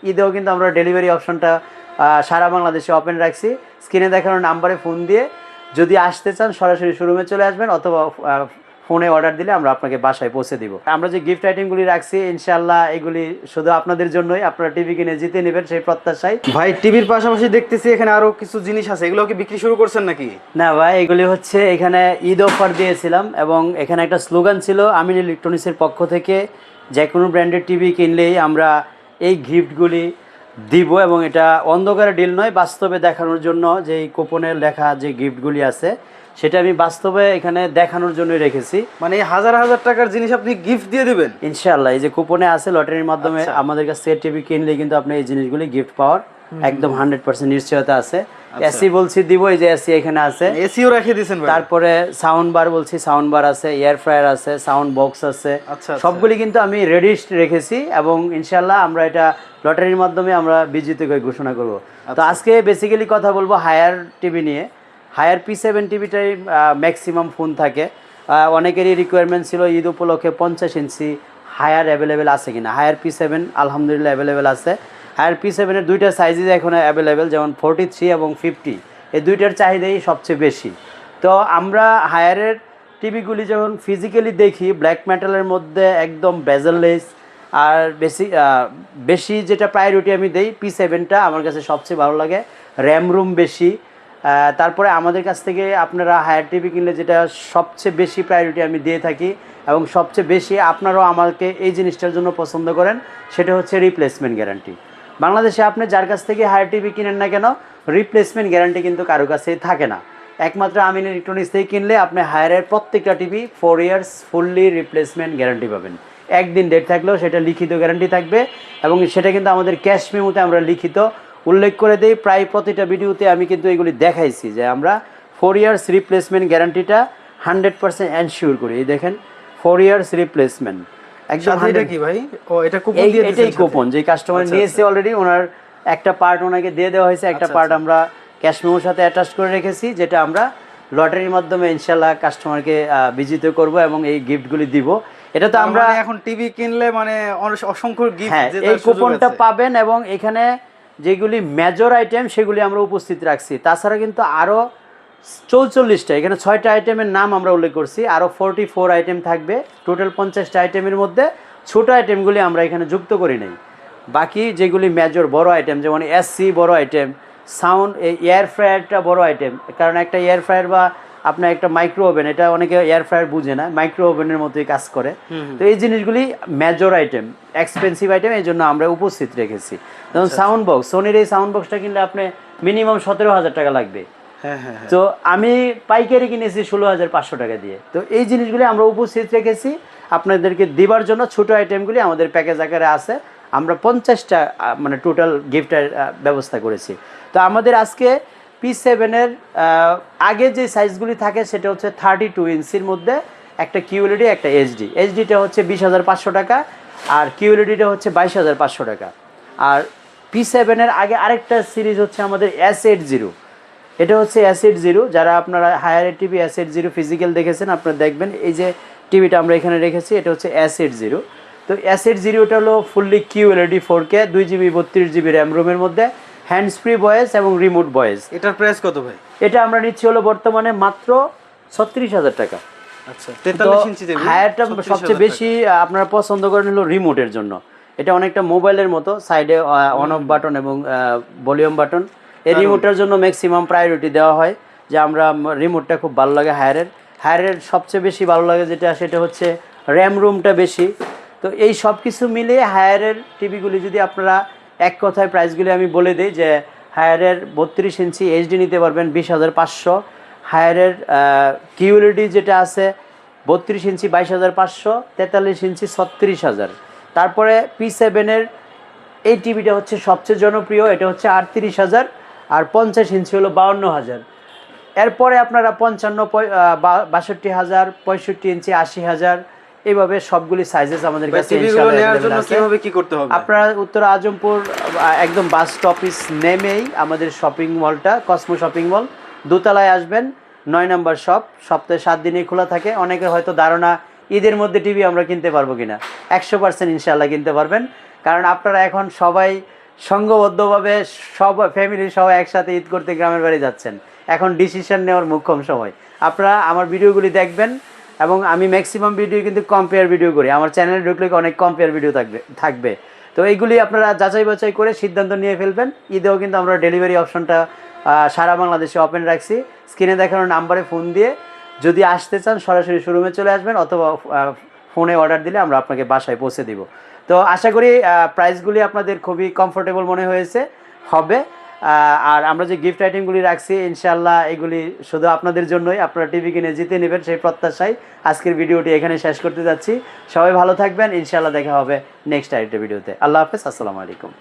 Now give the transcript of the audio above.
ঈদেও কিন্তু আমরা ডেলিভারি অপশনটা সারা বাংলাদেশে ওপেন রাখছি। স্ক্রিনে দেখানো নাম্বারে ফোন দিয়ে যদি আসতে চান সরাসরি শোরুমে চলে আসবেন, অথবা ফোনে অর্ডার দিলে আমরা আপনাকে বাসায় পৌঁছে দিব। আমরা যে গিফট আইটেমগুলি রাখছি ইনশাআল্লাহ এগুলি শুধু আপনাদের জন্যই, আপনারা টিভি কিনে জিতে নেবেন সেই প্রত্যাশায়। ভাই টিভির পাশাপাশি দেখতেছি এখানে আরো কিছু জিনিস আছে, এগুলো কি বিক্রি শুরু করছেন নাকি? না ভাই, এগুলি হচ্ছে এখানে ঈদ অফার দিয়েছিলাম এবং এখানে একটা স্লোগান ছিল আমিন ইলেকট্রনিক্সের পক্ষ থেকে, যে কোনো ব্র্যান্ডের টিভি কিনলেই আমরা এই গিফটগুলি দিব। এবং এটা অন্ধকারে ডিল নয়, বাস্তবে দেখানোর জন্য যে এই কুপনের লেখা যে গিফটগুলি আছে সেটা আমি বাস্তবে এখানে দেখানোর জন্যই রেখেছি। মানে হাজার হাজার টাকার জিনিস আপনি গিফট দিয়ে দিবেন ইনশাআল্লাহ। এই যে কুপনে আছে লটারির মাধ্যমে আমাদের কাছে টিভি কিনলে কিন্তু আপনি এই জিনিসগুলি গিফট পাওয়ার একদম 100% নিশ্চয়তা আছে। এসি বলছি দিব, এই যে এসি এখানে আছে, এসিও রেখে দিয়েছেন ভাই। তারপরে সাউন্ড বার বলছি, সাউন্ড বার আছে, এয়ার ফ্রায়ার আছে, সাউন্ড বক্স আছে, সবগুলি কিন্তু আমি রেডি রেখেছি এবং ইনশাআল্লাহ আমরা এটা লটারির মাধ্যমে আমরা বিজয়ী ঘোষণা করব। তো আজকে বেসিক্যালি কথা বলবো হায়ার টিভি নিয়ে। হায়ার P7 টিভিটাই ম্যাক্সিমাম ফোন থাকে। অনেকেরই রিকোয়ারমেন্ট ছিল ঈদ উপলক্ষে 50 ইঞ্চি হায়ার অ্যাভেলেবেল আছে কিনা। হায়ার P7 আলহামদুলিল্লাহ অ্যাভেলেবেল আছে। হায়ার P7 এর দুইটা সাইজই এখন অ্যাভেলেবেল, যেমন 43 এবং 50, এই দুইটার চাহিদাই সবচেয়ে বেশি। তো আমরা হায়ারের টিভিগুলি যখন ফিজিক্যালি দেখি ব্ল্যাক মেটালের মধ্যে একদম বেজেললেস, আর বেশি যেটা প্রায়োরিটি আমি দেই P7টা আমার কাছে সবচেয়ে ভালো লাগে, র্যাম রুম বেশি। তারপরে আমাদের কাছ থেকে আপনারা হায়ার টিভি কিনলে যেটা সবচেয়ে বেশি প্রায়োরিটি আমি দিয়ে থাকি এবং সবচেয়ে বেশি আপনারাও আমাকে এই জিনিসটার জন্য পছন্দ করেন, সেটা হচ্ছে রিপ্লেসমেন্ট গ্যারান্টি। বাংলাদেশে আপনি যার কাছ থেকে হায়ার টিভি কিনেন না কেন, রিপ্লেসমেন্ট গ্যারান্টি কিন্তু কারো কাছেই থাকে না। একমাত্র আমিন ইলেকট্রনিক্স থেকে কিনলে আপনি হায়ারের প্রত্যেকটা TV 4 years fully replacement guarantee পাবেন। একদিন ডেট থাকলেও সেটা লিখিত গ্যারান্টি থাকবে এবং সেটা কিন্তু আমাদের ক্যাশ মেমোতে আমরা লিখিত উল্লেখ করে দিই। প্রায় প্রতিটা ভিডিওতে আমি কিন্তু এগুলি দেখাইছি যে আমরা 4 ইয়ার্স রিপ্লেসমেন্ট গ্যারান্টিটা 100% এনশিওর করি। এই দেখেন 4 ইয়ার্স রিপ্লেসমেন্ট একদম। এটা কি ভাই? ও এটা কুপন দিয়ে দিয়েছেন? এটাই কুপন, যে কাস্টমার নিয়েছে অলরেডি ওনার একটা পার্ট ওনাকে দিয়ে দেওয়া হয়েছে, একটা পার্ট আমরা ক্যাশ মেমোর সাথে অ্যাটাচ করে রেখেছি, যেটা আমরা লটারির মাধ্যমে ইনশাআল্লাহ কাস্টমারকে বিজিত করব এবং এই গিফটগুলি দিব। এটা তো আমরা এখন টিভি কিনলে মানে অসংখ্য গিফট এই কুপনটা পাবেন এবং এখানে যেগুলি মেজর আইটেম সেগুলি আমরা উপস্থিত রাখছি। তাছাড়া কিন্তু আরও 44টা, এখানে 6টা আইটেমের নাম আমরা উল্লেখ করছি, আরও 44 আইটেম থাকবে। টোটাল 50টা আইটেমের মধ্যে ছোটো আইটেমগুলি আমরা এখানে যুক্ত করি নাই। বাকি যেগুলি মেজর বড় আইটেম, যেমন এসি বড় আইটেম, সাউন্ড, এয়ার ফ্রায়ারটা বড় আইটেম, কারণ একটা এয়ার ফ্রায়ার বা আপনার একটা মাইক্রো ওভেন, এটা অনেকে এয়ার ফ্রায়ার বুঝে না, মাইক্রো ওভেনের মতোই কাজ করে। তো এই জিনিসগুলি মেজর আইটেম, এক্সপেন্সিভ আইটেম, এই জন্য আমরা উপস্থিত রেখেছি। যেমন সাউন্ড বক্স, সোনির এই সাউন্ড বক্সটা কিনলে আপনি মিনিমাম 17,000 টাকা লাগবে। তো আমি পাইকারি কিনেছি 16,500 টাকা দিয়ে। তো এই জিনিসগুলি আমরা উপস্থিত রেখেছি আপনাদেরকে দেবার জন্য। ছোটো আইটেমগুলি আমাদের প্যাকেজ আকারে আছে, আমরা 50টা মানে টোটাল গিফটের ব্যবস্থা করেছি। তো আমাদের আজকে P7-এর আগে যে সাইজগুলি থাকে সেটা হচ্ছে 32 ইঞ্চির মধ্যে একটা QLED, একটা এইচডিটা হচ্ছে 20,500 টাকা, আর QLEDটা হচ্ছে 22,500 টাকা। আর P7-এর আগে আরেকটা সিরিজ হচ্ছে আমাদের S80, এটা হচ্ছে S80। যারা আপনারা হায়ার টিভি S80 ফিজিক্যাল দেখেছেন আপনারা দেখবেন, এই যে টিভিটা আমরা এখানে রেখেছি এটা হচ্ছে S80। তো S80টা হলো fully QLED 4K 2GB 32GB RAM রুমের মধ্যে, হ্যান্ডস ফ্রি ভয়েস এবং রিমোট ভয়েস। এটার প্রাইস কত ভাই? এটা আমরা নিচ্ছি হলো বর্তমানে মাত্র 36,000 টাকা। আচ্ছা, 43 ইঞ্চি দেব। হায়ারটা সবচেয়ে বেশি আপনারা পছন্দ করেন হলো রিমোটের জন্য। এটা অনেকটা মোবাইলের মতো, সাইডে অন অফ বাটন এবং ভলিউম বাটন। এই রিমোটের জন্য ম্যাক্সিমাম প্রায়োরিটি দেওয়া হয়, যে আমরা রিমোটটা খুব ভালো লাগে হায়ারের সবচেয়ে বেশি ভালো লাগে যেটা, সেটা হচ্ছে র্যাম রুমটা বেশি। তো এই সব কিছু মিলিয়ে হায়ারের টিভিগুলি যদি আপনারা এক কথায় প্রাইসগুলি আমি বলে দিই, যে হায়ারের 32 ইঞ্চি এইচডি নিতে পারবেন 20,500, হায়ারের QLED যেটা আছে 32 ইঞ্চি 22,500, 43 ইঞ্চি 36,000। তারপরে P7-এর এই টিভিটা হচ্ছে সবচেয়ে জনপ্রিয়, এটা হচ্ছে 38,000, আর 50 ইঞ্চি হলো 52,000। এরপরে আপনারা 55, 62,000, 65 ইঞ্চি 80,000, এইভাবে সবগুলি সাইজেস আমাদের কাছে কিভাবে কি করতে হবে? আপনারা উত্তর আজমপুর একদম বাস স্টপেজ নেমেই আমাদের শপিং মলটা কসমো শপিং মল, দোতলায় আসবেন, 9 নম্বর শপ, সপ্তাহে 7 দিনই খোলা থাকে। অনেকের হয়তো ধারণা ঈদের মধ্যে টিভি আমরা কিনতে পারবো কিনা, 100% ইনশাআল্লাহ কিনতে পারবেন, কারণ আপনারা এখন সবাই সংঘবদ্ধভাবে সব ফ্যামিলি সহ একসাথে ঈদ করতে গ্রামের বাড়ি যাচ্ছেন, এখন ডিসিশন নেওয়ার মোক্ষম সময়। আপনারা আমার ভিডিওগুলি দেখবেন এবং আমি ম্যাক্সিমাম ভিডিও কিন্তু কম্পেয়ার ভিডিও করি, আমার চ্যানেলে ঢুকলে অনেক কম্পেয়ার ভিডিও থাকবে। তো এইগুলি আপনারা যাচাই বাছাই করে সিদ্ধান্ত নিয়ে ফেলবেন। ঈদেও কিন্তু আমরা ডেলিভারি অপশনটা সারা বাংলাদেশে ওপেন রাখছি। স্ক্রিনে দেখানো নাম্বারে ফোন দিয়ে যদি আসতে চান সরাসরি শোরুমে চলে আসবেন, অথবা ফোনে অর্ডার দিলে আমরা আপনাকে বাসায় পৌঁছে দিব। তো আশা করি প্রাইসগুলি আপনাদের খুবই কমফোর্টেবল মনে হবে। আর আমরা যে গিফট আইটেমগুলি রাখছি ইনশাআল্লাহ এগুলি শুধু আপনাদের জন্যই, আপনারা টিভি কিনে জিতে নেবেন সেই প্রত্যাশায় আজকের ভিডিওটি এখানে শেষ করতে যাচ্ছি। সবাই ভালো থাকবেন, ইনশাআল্লাহ দেখা হবে নেক্সট আরেকটা ভিডিওতে। আল্লাহ হাফেজ, আসসালামু আলাইকুম।